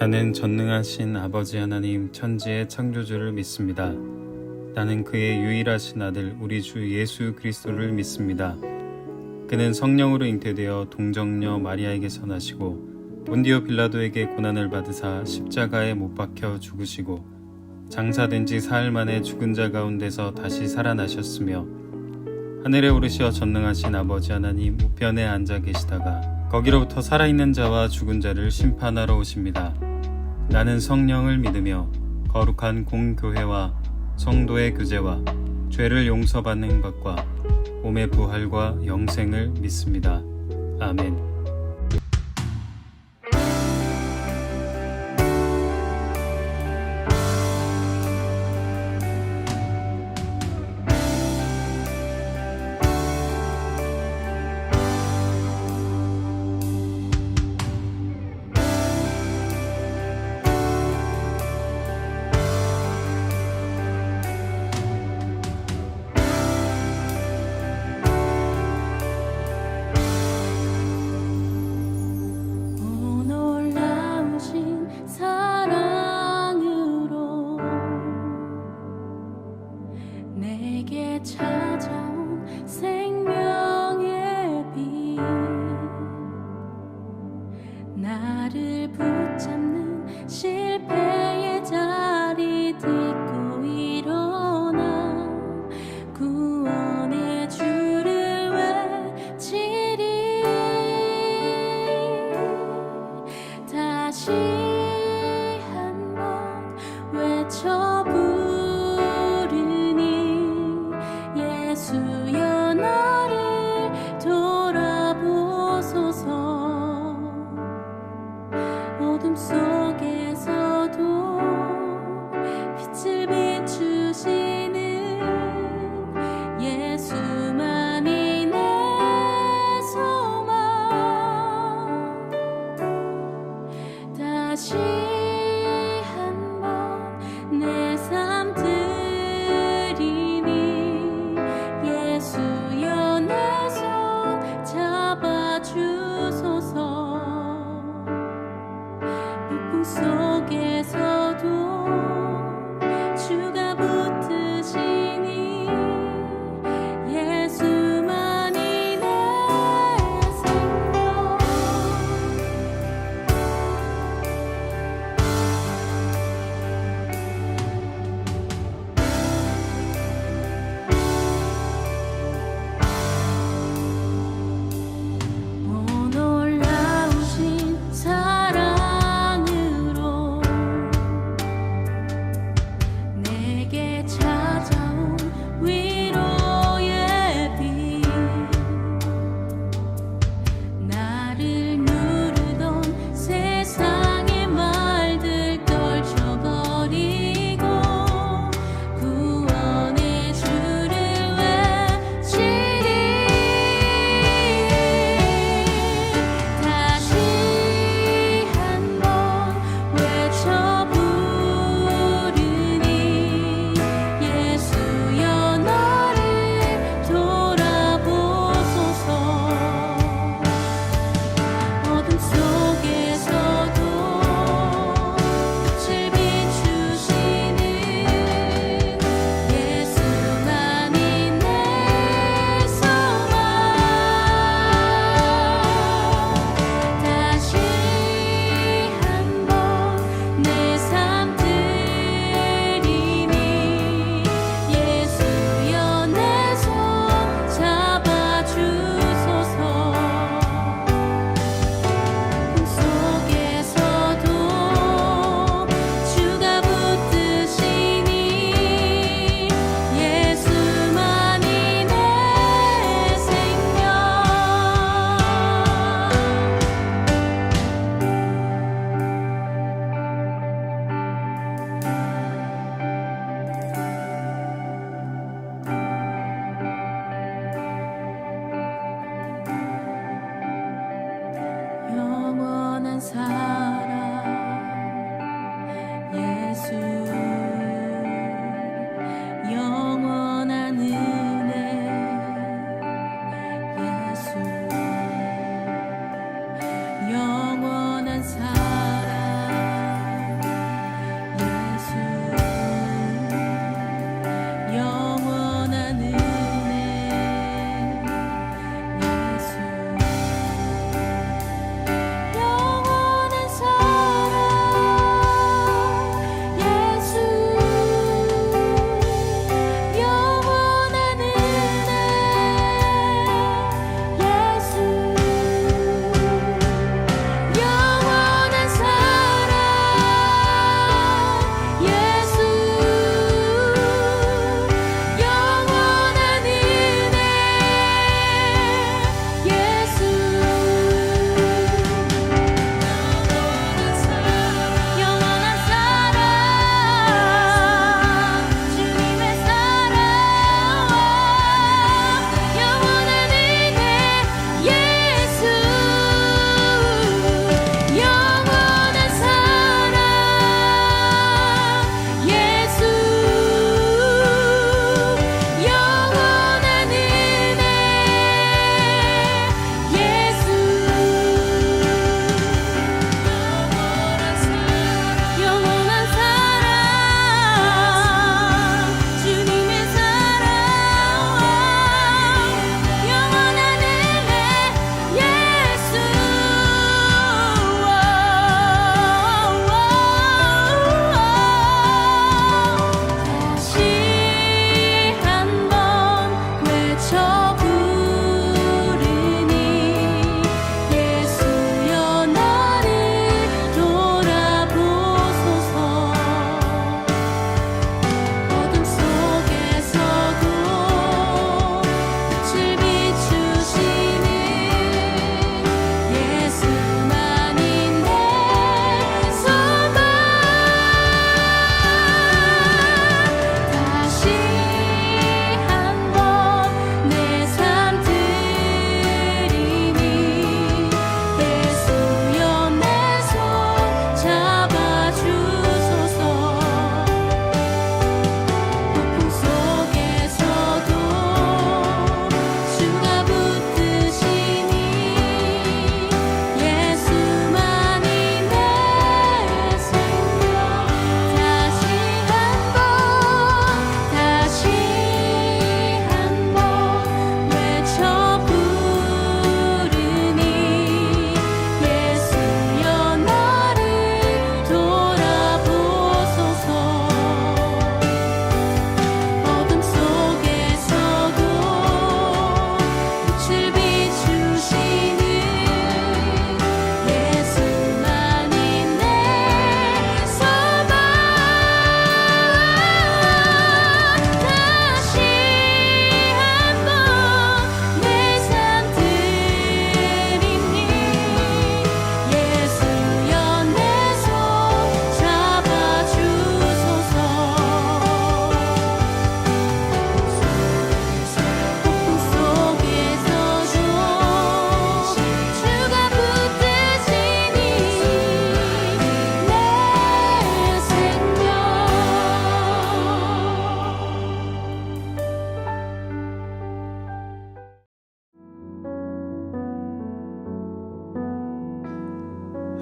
나는 전능하신 아버지 하나님 천지의 창조주를 믿습니다. 나는 그의 유일하신 아들 우리 주 예수 그리스도를 믿습니다. 그는 성령으로 잉태되어 동정녀 마리아에게서 나시고 본디오 빌라도에게 고난을 받으사 십자가에 못 박혀 죽으시고 장사된 지 사흘 만에 죽은 자 가운데서 다시 살아나셨으며 하늘에 오르시어 전능하신 아버지 하나님 우편에 앉아 계시다가 거기로부터 살아있는 자와 죽은 자를 심판하러 오십니다. 나는 성령을 믿으며 거룩한 공교회와 성도의 교제와 죄를 용서받는 것과 몸의 부활과 영생을 믿습니다. 아멘. 찾아온 생명의 빛 나를 붙잡는 실패의 자리 딛고 일어나 구원의 주를 외치리 다시 한번 외쳐 예수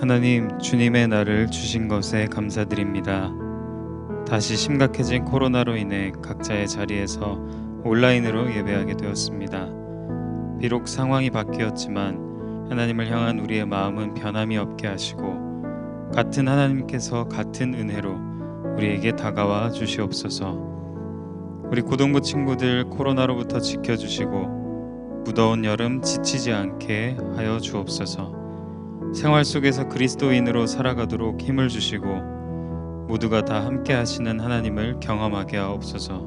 하나님, 주님의 날을 주신 것에 감사드립니다. 다시 심각해진 코로나로 인해 각자의 자리에서 온라인으로 예배하게 되었습니다. 비록 상황이 바뀌었지만 하나님을 향한 우리의 마음은 변함이 없게 하시고 같은 하나님께서 같은 은혜로 우리에게 다가와 주시옵소서. 우리 고등부 친구들 코로나로부터 지켜주시고 무더운 여름 지치지 않게 하여 주옵소서. 생활 속에서 그리스도인으로 살아가도록 힘을 주시고 모두가 다 함께 하시는 하나님을 경험하게 하옵소서.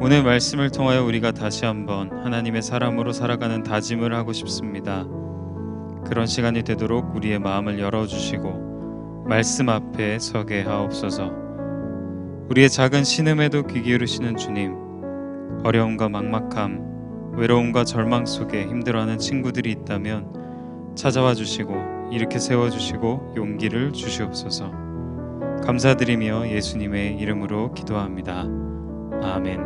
오늘 말씀을 통하여 우리가 다시 한번 하나님의 사람으로 살아가는 다짐을 하고 싶습니다. 그런 시간이 되도록 우리의 마음을 열어주시고 말씀 앞에 서게 하옵소서. 우리의 작은 신음에도 귀 기울이시는 주님, 어려움과 막막함, 외로움과 절망 속에 힘들어하는 친구들이 있다면 찾아와 주시고 일으켜 세워주시고 용기를 주시옵소서. 감사드리며 예수님의 이름으로 기도합니다. 아멘.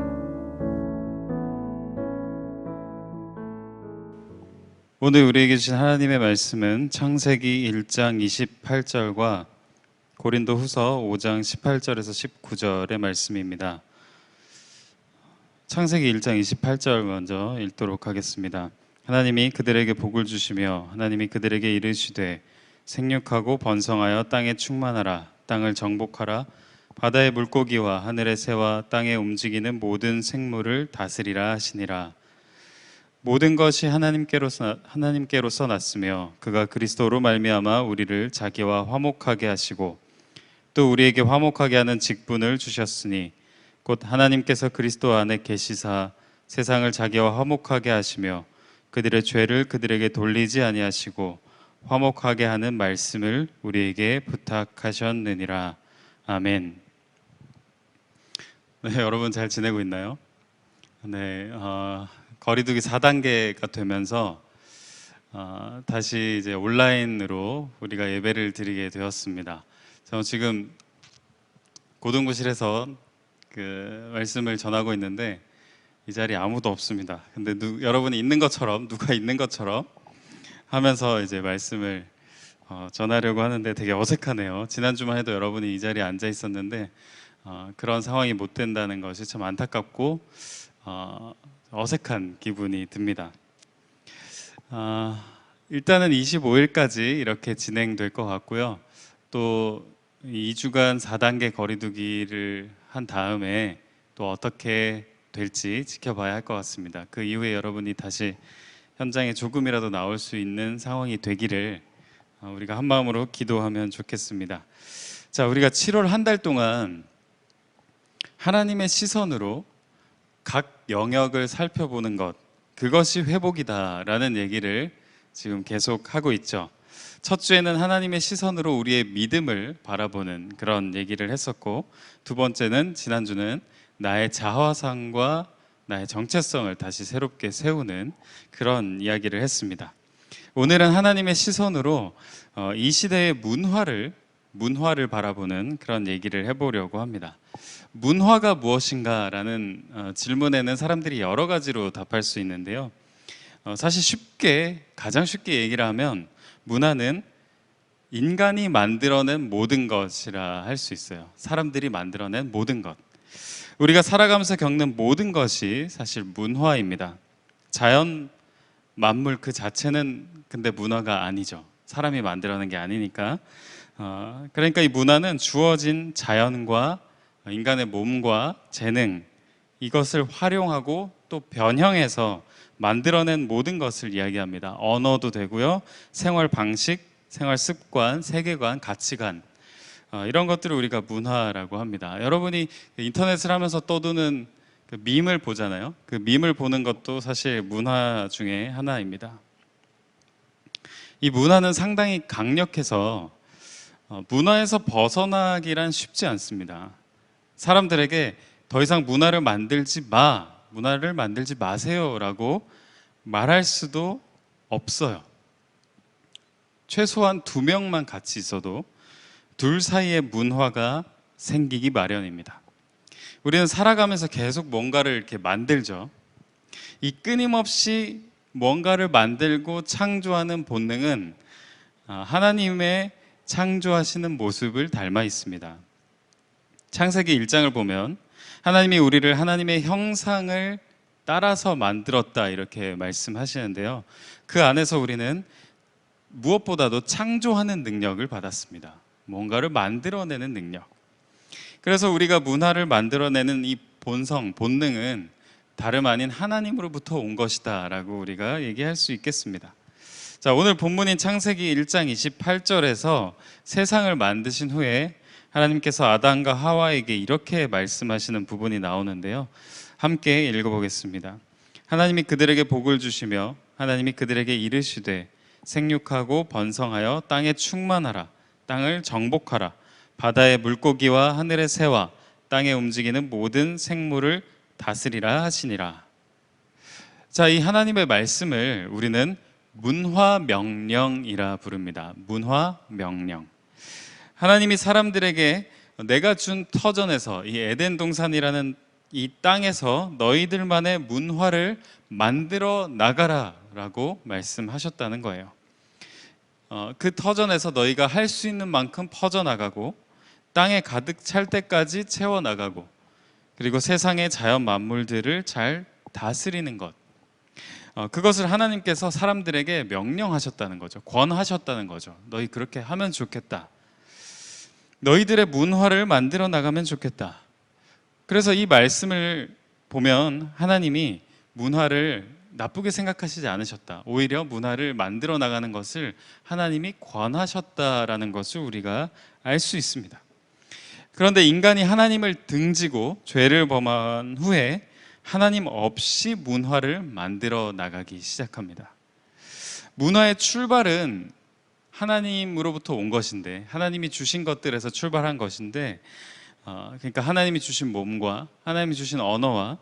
오늘 우리에게 주신 하나님의 말씀은 창세기 1장 28절과 고린도 후서 5장 18절에서 19절의 말씀입니다. 창세기 1장 28절 먼저 읽도록 하겠습니다. 하나님이 그들에게 복을 주시며 하나님이 그들에게 이르시되 생육하고 번성하여 땅에 충만하라. 땅을 정복하라. 바다의 물고기와 하늘의 새와 땅에 움직이는 모든 생물을 다스리라 하시니라. 모든 것이 하나님께로서 났으며 그가 그리스도로 말미암아 우리를 자기와 화목하게 하시고 또 우리에게 화목하게 하는 직분을 주셨으니 곧 하나님께서 그리스도 안에 계시사 세상을 자기와 화목하게 하시며 그들의 죄를 그들에게 돌리지 아니하시고 화목하게 하는 말씀을 우리에게 부탁하셨느니라. 아멘. 네, 여러분 잘 지내고 있나요? 네, 거리두기 4단계가 되면서 다시 이제 온라인으로 우리가 예배를 드리게 되었습니다. 저는 지금 고등부실에서 그 말씀을 전하고 있는데 이 자리에 아무도 없습니다. 근데 여러분이 있는 것처럼, 누가 있는 것처럼 하면서 이제 말씀을 전하려고 하는데 되게 어색하네요. 지난주만 해도 여러분이 이 자리에 앉아 있었는데 그런 상황이 못 된다는 것이 참 안타깝고 어색한 기분이 듭니다. 일단은 25일까지 이렇게 진행될 것 같고요. 또 2주간 4단계 거리두기를 한 다음에 또 어떻게 될지 지켜봐야 할 것 같습니다. 그 이후에 여러분이 다시 현장에 조금이라도 나올 수 있는 상황이 되기를 우리가 한 마음으로 기도하면 좋겠습니다. 자, 우리가 7월 한 달 동안 하나님의 시선으로 각 영역을 살펴보는 것, 그것이 회복이다라는 얘기를 지금 계속 하고 있죠. 첫 주에는 하나님의 시선으로 우리의 믿음을 바라보는 그런 얘기를 했었고, 두 번째는 지난주는 나의 자화상과 나의 정체성을 다시 새롭게 세우는 그런 이야기를 했습니다. 오늘은 하나님의 시선으로 이 시대의 문화를 바라보는 그런 얘기를 해보려고 합니다. 문화가 무엇인가라는 질문에는 사람들이 여러 가지로 답할 수 있는데요. 사실 가장 쉽게 얘기를 하면 문화는 인간이 만들어낸 모든 것이라 할 수 있어요. 사람들이 만들어낸 모든 것. 우리가 살아가면서 겪는 모든 것이 사실 문화입니다. 자연, 만물 그 자체는 근데 문화가 아니죠. 사람이 만들어낸 게 아니니까. 그러니까 이 문화는 주어진 자연과 인간의 몸과 재능, 이것을 활용하고 또 변형해서 만들어낸 모든 것을 이야기합니다. 언어도 되고요. 생활 방식, 생활 습관, 세계관, 가치관, 이런 것들을 우리가 문화라고 합니다. 여러분이 인터넷을 하면서 떠도는 그 밈을 보잖아요. 그 밈을 보는 것도 사실 문화 중에 하나입니다. 이 문화는 상당히 강력해서 문화에서 벗어나기란 쉽지 않습니다. 사람들에게 더 이상 문화를 만들지 마세요라고 말할 수도 없어요. 최소한 2명만 같이 있어도 둘 사이의 문화가 생기기 마련입니다. 우리는 살아가면서 계속 뭔가를 이렇게 만들죠. 이 끊임없이 뭔가를 만들고 창조하는 본능은 하나님의 창조하시는 모습을 닮아 있습니다. 창세기 1장을 보면 하나님이 우리를 하나님의 형상을 따라서 만들었다 이렇게 말씀하시는데요. 그 안에서 우리는 무엇보다도 창조하는 능력을 받았습니다. 뭔가를 만들어내는 능력. 그래서 우리가 문화를 만들어내는 이 본성, 본능은 다름 아닌 하나님으로부터 온 것이다 라고 우리가 얘기할 수 있겠습니다. 자, 오늘 본문인 창세기 1장 28절에서 세상을 만드신 후에 하나님께서 아담과 하와에게 이렇게 말씀하시는 부분이 나오는데요. 함께 읽어보겠습니다. 하나님이 그들에게 복을 주시며 하나님이 그들에게 이르시되 생육하고 번성하여 땅에 충만하라. 땅을 정복하라. 바다의 물고기와 하늘의 새와 땅에 움직이는 모든 생물을 다스리라 하시니라. 자, 이 하나님의 말씀을 우리는 문화명령이라 부릅니다. 문화명령. 하나님이 사람들에게 내가 준 터전에서 이 에덴 동산이라는 이 땅에서 너희들만의 문화를 만들어 나가라 라고 말씀하셨다는 거예요. 그 터전에서 너희가 할 수 있는 만큼 퍼져나가고 땅에 가득 찰 때까지 채워나가고 그리고 세상의 자연 만물들을 잘 다스리는 것, 그것을 하나님께서 사람들에게 명령하셨다는 거죠. 권하셨다는 거죠. 너희 그렇게 하면 좋겠다. 너희들의 문화를 만들어 나가면 좋겠다. 그래서 이 말씀을 보면 하나님이 문화를 나쁘게 생각하시지 않으셨다. 오히려 문화를 만들어 나가는 것을 하나님이 권하셨다라는 것을 우리가 알 수 있습니다. 그런데 인간이 하나님을 등지고 죄를 범한 후에 하나님 없이 문화를 만들어 나가기 시작합니다. 문화의 출발은 하나님으로부터 온 것인데, 하나님이 주신 것들에서 출발한 것인데, 그러니까 하나님이 주신 몸과 하나님이 주신 언어와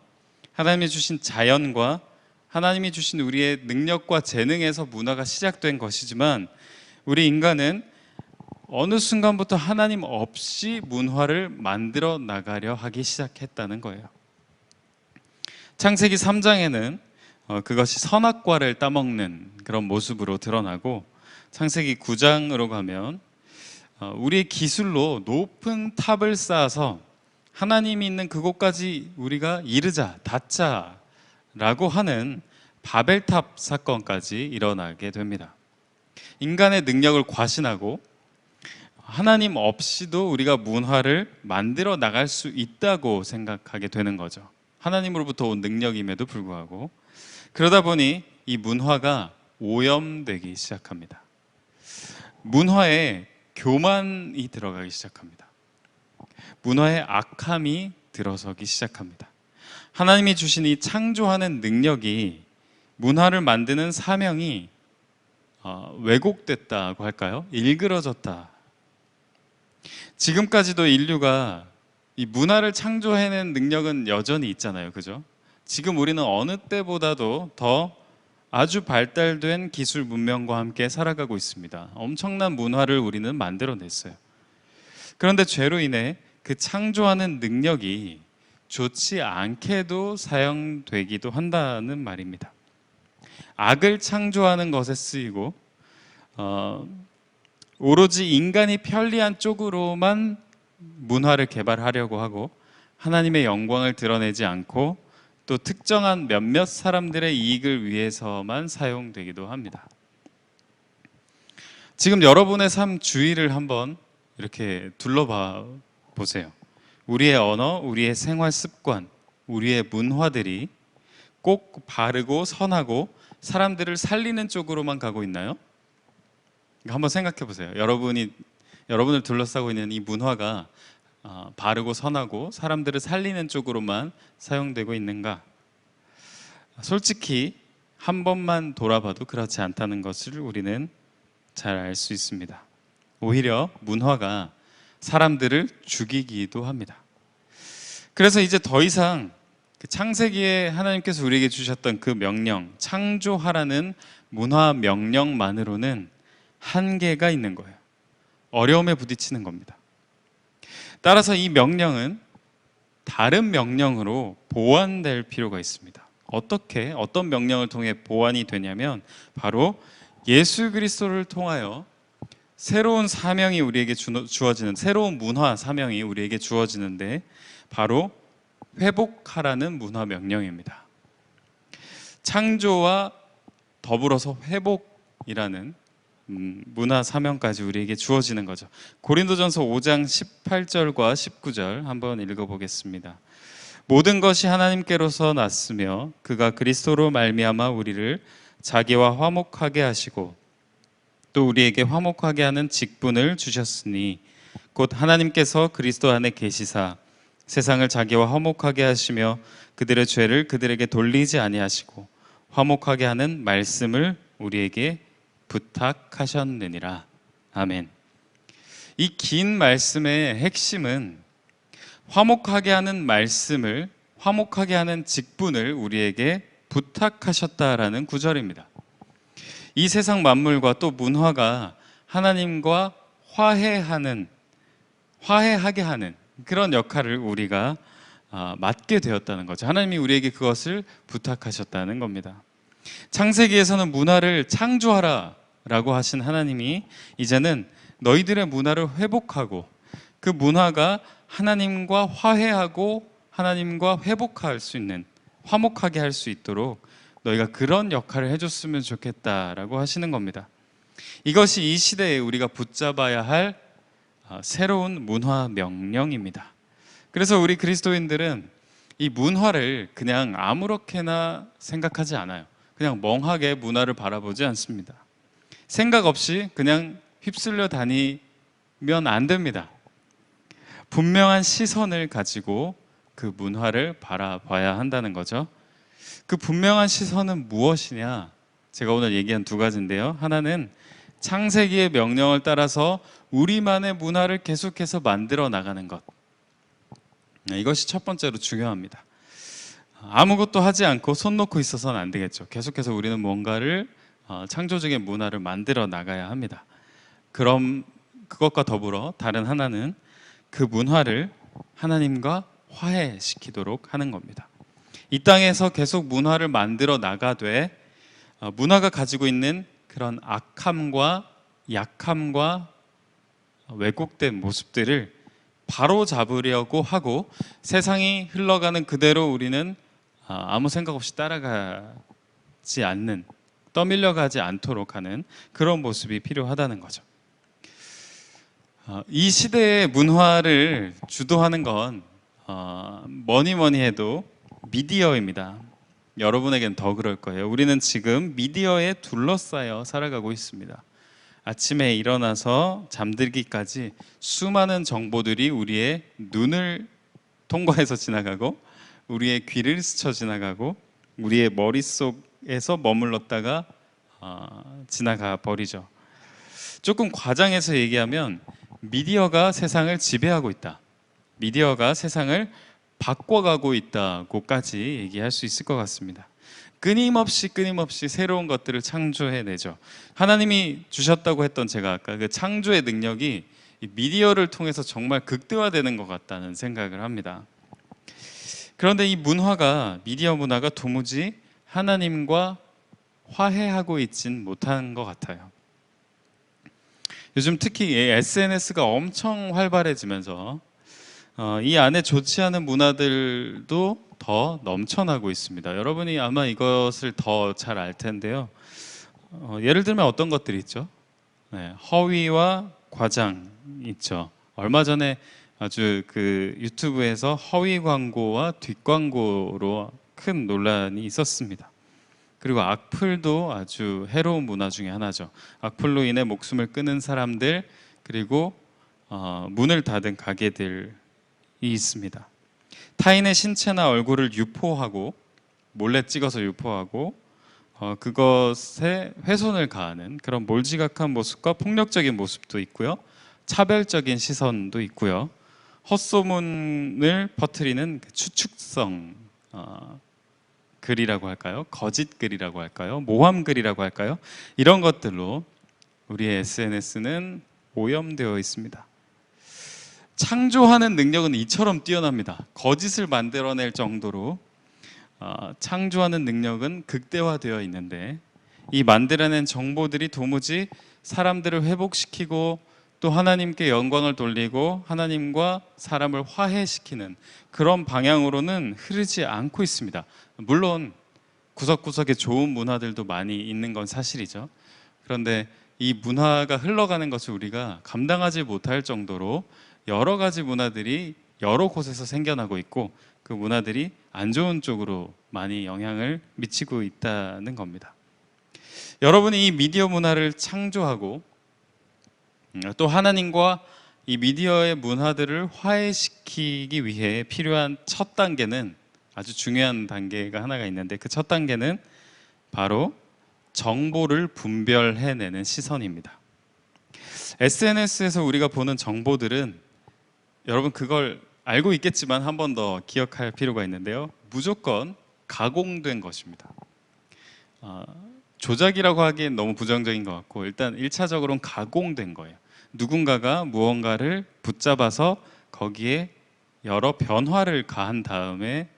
하나님이 주신 자연과 하나님이 주신 우리의 능력과 재능에서 문화가 시작된 것이지만, 우리 인간은 어느 순간부터 하나님 없이 문화를 만들어 나가려 하기 시작했다는 거예요. 창세기 3장에는 그것이 선악과를 따먹는 그런 모습으로 드러나고, 창세기 9장으로 가면 우리의 기술로 높은 탑을 쌓아서 하나님이 있는 그곳까지 우리가 이르자, 닿자라고 하는 바벨탑 사건까지 일어나게 됩니다. 인간의 능력을 과신하고 하나님 없이도 우리가 문화를 만들어 나갈 수 있다고 생각하게 되는 거죠. 하나님으로부터 온 능력임에도 불구하고. 그러다 보니 이 문화가 오염되기 시작합니다. 문화에 교만이 들어가기 시작합니다. 문화에 악함이 들어서기 시작합니다. 하나님이 주신 이 창조하는 능력이, 문화를 만드는 사명이 왜곡됐다고 할까요? 일그러졌다. 지금까지도 인류가 이 문화를 창조해낸 능력은 여전히 있잖아요. 그죠? 지금 우리는 어느 때보다도 더 아주 발달된 기술 문명과 함께 살아가고 있습니다. 엄청난 문화를 우리는 만들어냈어요. 그런데 죄로 인해 그 창조하는 능력이 좋지 않게도 사용되기도 한다는 말입니다. 악을 창조하는 것에 쓰이고 오로지 인간이 편리한 쪽으로만 문화를 개발하려고 하고 하나님의 영광을 드러내지 않고 또 특정한 몇몇 사람들의 이익을 위해서만 사용되기도 합니다. 지금 여러분의 삶 주위를 한번 이렇게 둘러봐 보세요. 우리의 언어, 우리의 생활 습관, 우리의 문화들이 꼭 바르고 선하고 사람들을 살리는 쪽으로만 가고 있나요? 한번 생각해 보세요. 여러분을 둘러싸고 있는 이 문화가 바르고 선하고 사람들을 살리는 쪽으로만 사용되고 있는가? 솔직히 한 번만 돌아봐도 그렇지 않다는 것을 우리는 잘 알 수 있습니다. 오히려 문화가 사람들을 죽이기도 합니다. 그래서 이제 더 이상 창세기에 하나님께서 우리에게 주셨던 그 명령, 창조하라는 문화 명령만으로는 한계가 있는 거예요. 어려움에 부딪히는 겁니다. 따라서 이 명령은 다른 명령으로 보완될 필요가 있습니다. 어떤 명령을 통해 보완이 되냐면 바로 예수 그리스도를 통하여 새로운 사명이 우리에게 주어지는, 새로운 문화 사명이 우리에게 주어지는데 바로 회복하라는 문화 명령입니다. 창조와 더불어서 회복이라는 문화 사명까지 우리에게 주어지는 거죠. 고린도전서 5장 18절과 19절 한번 읽어보겠습니다. 모든 것이 하나님께로서 났으며 그가 그리스도로 말미암아 우리를 자기와 화목하게 하시고 또 우리에게 화목하게 하는 직분을 주셨으니 곧 하나님께서 그리스도 안에 계시사 세상을 자기와 화목하게 하시며 그들의 죄를 그들에게 돌리지 아니하시고 화목하게 하는 말씀을 우리에게 부탁하셨느니라. 아멘. 이 긴 말씀의 핵심은 화목하게 하는 말씀을, 화목하게 하는 직분을 우리에게 부탁하셨다라는 구절입니다. 이 세상 만물과 또 문화가 하나님과 화해하게 하는 그런 역할을 우리가 맡게 되었다는 거죠. 하나님이 우리에게 그것을 부탁하셨다는 겁니다. 창세기에서는 문화를 창조하라 라고 하신 하나님이 이제는 너희들의 문화를 회복하고 그 문화가 하나님과 화해하고 하나님과 회복할 수 있는, 화목하게 할 수 있도록 너희가 그런 역할을 해줬으면 좋겠다라고 하시는 겁니다. 이것이 이 시대에 우리가 붙잡아야 할 새로운 문화 명령입니다. 그래서 우리 그리스도인들은 이 문화를 그냥 아무렇게나 생각하지 않아요. 그냥 멍하게 문화를 바라보지 않습니다. 생각 없이 그냥 휩쓸려 다니면 안 됩니다. 분명한 시선을 가지고 그 문화를 바라봐야 한다는 거죠. 그 분명한 시선은 무엇이냐? 제가 오늘 얘기한 두 가지인데요. 하나는 창세기의 명령을 따라서 우리만의 문화를 계속해서 만들어 나가는 것. 이것이 첫 번째로 중요합니다. 아무것도 하지 않고 손 놓고 있어서는 안 되겠죠. 계속해서 우리는 뭔가를 창조적인 문화를 만들어 나가야 합니다. 그럼 그것과 더불어 다른 하나는 그 문화를 하나님과 화해시키도록 하는 겁니다. 이 땅에서 계속 문화를 만들어 나가되 문화가 가지고 있는 그런 악함과 약함과 왜곡된 모습들을 바로 잡으려고 하고 세상이 흘러가는 그대로 우리는 아무 생각 없이 따라가지 않는, 떠밀려가지 않도록 하는 그런 모습이 필요하다는 거죠. 이 시대의 문화를 주도하는 건 뭐니 해도 미디어입니다. 여러분에겐 더 그럴 거예요. 우리는 지금 미디어에 둘러싸여 살아가고 있습니다. 아침에 일어나서 잠들기까지 수많은 정보들이 우리의 눈을 통과해서 지나가고 우리의 귀를 스쳐 지나가고 우리의 머릿속에서 머물렀다가 지나가 버리죠. 조금 과장해서 얘기하면 미디어가 세상을 지배하고 있다. 미디어가 세상을 바꿔가고 있다고까지 얘기할 수 있을 것 같습니다. 끊임없이 새로운 것들을 창조해내죠. 하나님이 주셨다고 했던 제가 아까 그 창조의 능력이 미디어를 통해서 정말 극대화되는 것 같다는 생각을 합니다. 그런데 이 문화가, 미디어 문화가 도무지 하나님과 화해하고 있진 못한 것 같아요. 요즘 특히 SNS가 엄청 활발해지면서 이 안에 좋지 않은 문화들도 더 넘쳐나고 있습니다. 여러분이 아마 이것을 더 잘 알 텐데요. 예를 들면 어떤 것들이 있죠? 허위와 과장 있죠. 얼마 전에 아주 그 유튜브에서 허위 광고와 뒷광고로 큰 논란이 있었습니다. 그리고 악플도 아주 해로운 문화 중에 하나죠. 악플로 인해 목숨을 끊은 사람들, 그리고 문을 닫은 가게들이 있습니다. 타인의 신체나 얼굴을 유포하고 몰래 찍어서 유포하고 그것에 훼손을 가하는 그런 몰지각한 모습과 폭력적인 모습도 있고요. 차별적인 시선도 있고요. 헛소문을 퍼뜨리는 추측성 글이라고 할까요? 거짓 글이라고 할까요? 모함 글이라고 할까요? 이런 것들로 우리의 SNS는 오염되어 있습니다. 창조하는 능력은 이처럼 뛰어납니다. 거짓을 만들어낼 정도로 창조하는 능력은 극대화되어 있는데 이 만들어낸 정보들이 도무지 사람들을 회복시키고 또 하나님께 영광을 돌리고 하나님과 사람을 화해시키는 그런 방향으로는 흐르지 않고 있습니다. 물론 구석구석에 좋은 문화들도 많이 있는 건 사실이죠. 그런데 이 문화가 흘러가는 것을 우리가 감당하지 못할 정도로 여러 가지 문화들이 여러 곳에서 생겨나고 있고 그 문화들이 안 좋은 쪽으로 많이 영향을 미치고 있다는 겁니다. 여러분이 이 미디어 문화를 창조하고 또 하나님과 이 미디어의 문화들을 화해시키기 위해 필요한 첫 단계는 아주 중요한 단계가 하나가 있는데 그 첫 단계는 바로 정보를 분별해내는 시선입니다. SNS에서 우리가 보는 정보들은 여러분 그걸 알고 있겠지만 한 번 더 기억할 필요가 있는데요. 무조건 가공된 것입니다. 조작이라고 하기엔 너무 부정적인 것 같고 일단 1차적으로는 가공된 거예요. 누군가가 무언가를 붙잡아서 거기에 여러 변화를 가한 다음에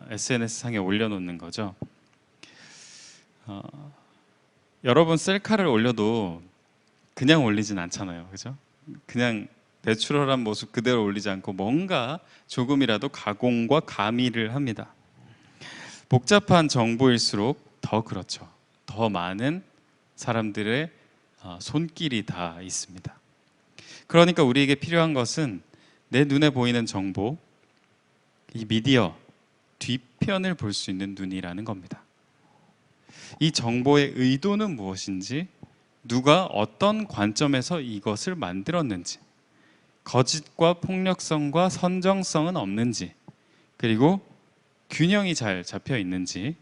SNS상에 올려놓는 거죠. 여러분 셀카를 올려도 그냥 올리진 않잖아요. 그죠? 그냥 내추럴한 모습 그대로 올리지 않고 뭔가 조금이라도 가공과 가미를 합니다. 복잡한 정보일수록 더 그렇죠. 더 많은 사람들의 손길이 다 있습니다. 그러니까 우리에게 필요한 것은 내 눈에 보이는 정보, 이 미디어 뒤편을 볼 수 있는 눈이라는 겁니다. 이 정보의 의도는 무엇인지, 누가 어떤 관점에서 이것을 만들었는지, 거짓과 폭력성과 선정성은 없는지, 그리고 균형이 잘 잡혀 있는지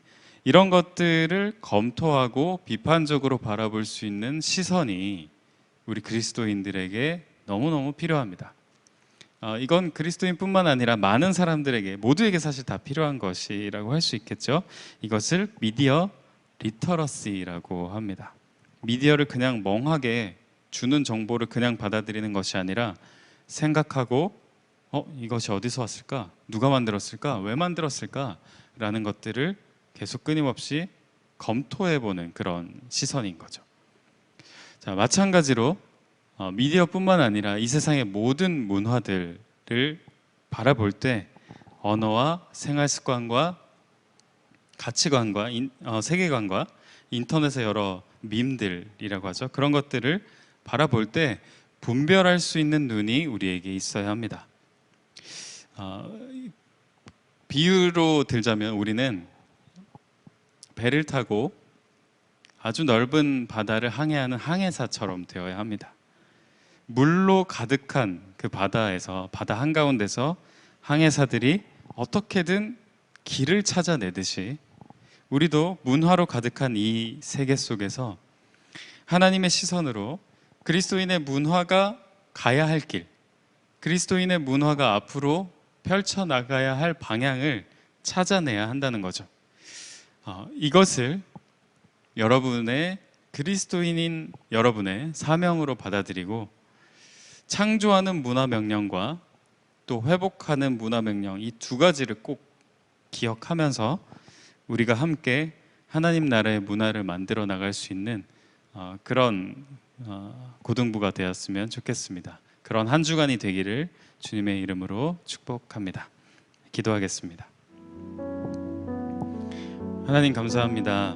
이런 것들을 검토하고 비판적으로 바라볼 수 있는 시선이 우리 그리스도인들에게 너무너무 필요합니다. 이건 그리스도인뿐만 아니라 많은 사람들에게 모두에게 사실 다 필요한 것이라고 할 수 있겠죠. 이것을 미디어 리터러시라고 합니다. 미디어를 그냥 멍하게 주는 정보를 그냥 받아들이는 것이 아니라 생각하고 이것이 어디서 왔을까? 누가 만들었을까? 왜 만들었을까? 라는 것들을 계속 끊임없이 검토해보는 그런 시선인 거죠. 자, 마찬가지로 미디어뿐만 아니라 이 세상의 모든 문화들을 바라볼 때 언어와 생활 습관과 가치관과 세계관과 인터넷의 여러 밈들이라고 하죠. 그런 것들을 바라볼 때 분별할 수 있는 눈이 우리에게 있어야 합니다. 비유로 들자면 우리는 배를 타고 아주 넓은 바다를 항해하는 항해사처럼 되어야 합니다. 물로 가득한 그 바다에서 바다 한가운데서 항해사들이 어떻게든 길을 찾아내듯이 우리도 문화로 가득한 이 세계 속에서 하나님의 시선으로 그리스도인의 문화가 가야 할 길, 그리스도인의 문화가 앞으로 펼쳐나가야 할 방향을 찾아내야 한다는 거죠. 이것을 여러분의 그리스도인인 여러분의 사명으로 받아들이고 창조하는 문화 명령과 또 회복하는 문화 명령 이 두 가지를 꼭 기억하면서 우리가 함께 하나님 나라의 문화를 만들어 나갈 수 있는 그런 고등부가 되었으면 좋겠습니다. 그런 한 주간이 되기를 주님의 이름으로 축복합니다. 기도하겠습니다. 하나님 감사합니다.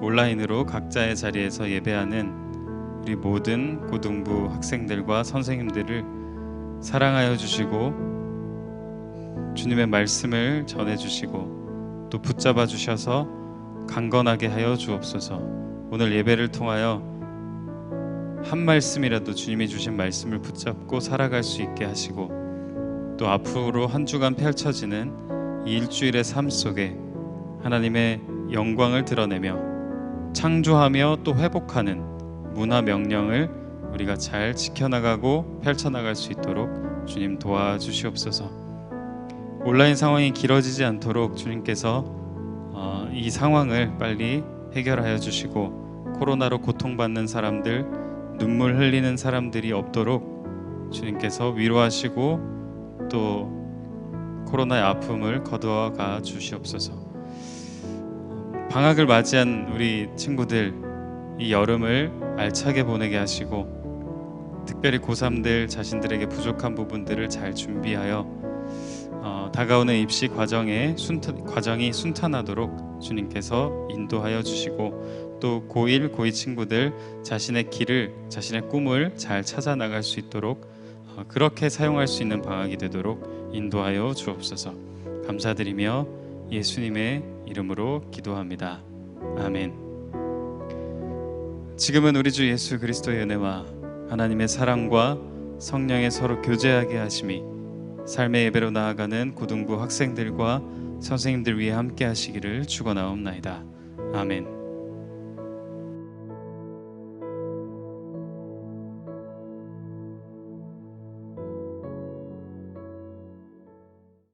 온라인으로 각자의 자리에서 예배하는 우리 모든 고등부 학생들과 선생님들을 사랑하여 주시고 주님의 말씀을 전해 주시고 또 붙잡아 주셔서 강건하게 하여 주옵소서. 오늘 예배를 통하여 한 말씀이라도 주님이 주신 말씀을 붙잡고 살아갈 수 있게 하시고 또 앞으로 한 주간 펼쳐지는 이 일주일의 삶 속에 하나님의 영광을 드러내며 창조하며 또 회복하는 문화 명령을 우리가 잘 지켜나가고 펼쳐나갈 수 있도록 주님 도와주시옵소서. 온라인 상황이 길어지지 않도록 주님께서 이 상황을 빨리 해결하여 주시고 코로나로 고통받는 사람들, 눈물 흘리는 사람들이 없도록 주님께서 위로하시고 또 코로나의 아픔을 거두어가 주시옵소서. 방학을 맞이한 우리 친구들 이 여름을 알차게 보내게 하시고 특별히 고3들 자신들에게 부족한 부분들을 잘 준비하여 다가오는 입시 과정이 순탄하도록 주님께서 인도하여 주시고 또 고1, 고2 친구들 자신의 길을, 자신의 꿈을 잘 찾아 나갈 수 있도록 그렇게 사용할 수 있는 방학이 되도록 인도하여 주옵소서. 감사드리며 예수님의 이름으로 기도합니다. 아멘. 지금은 우리 주 예수 그리스도의 은혜와 하나님의 사랑과 성령의 서로 교제하게 하심이 삶의 예배로 나아가는 고등부 학생들과 선생님들 위해 함께 하시기를 축원하옵나이다. 아멘.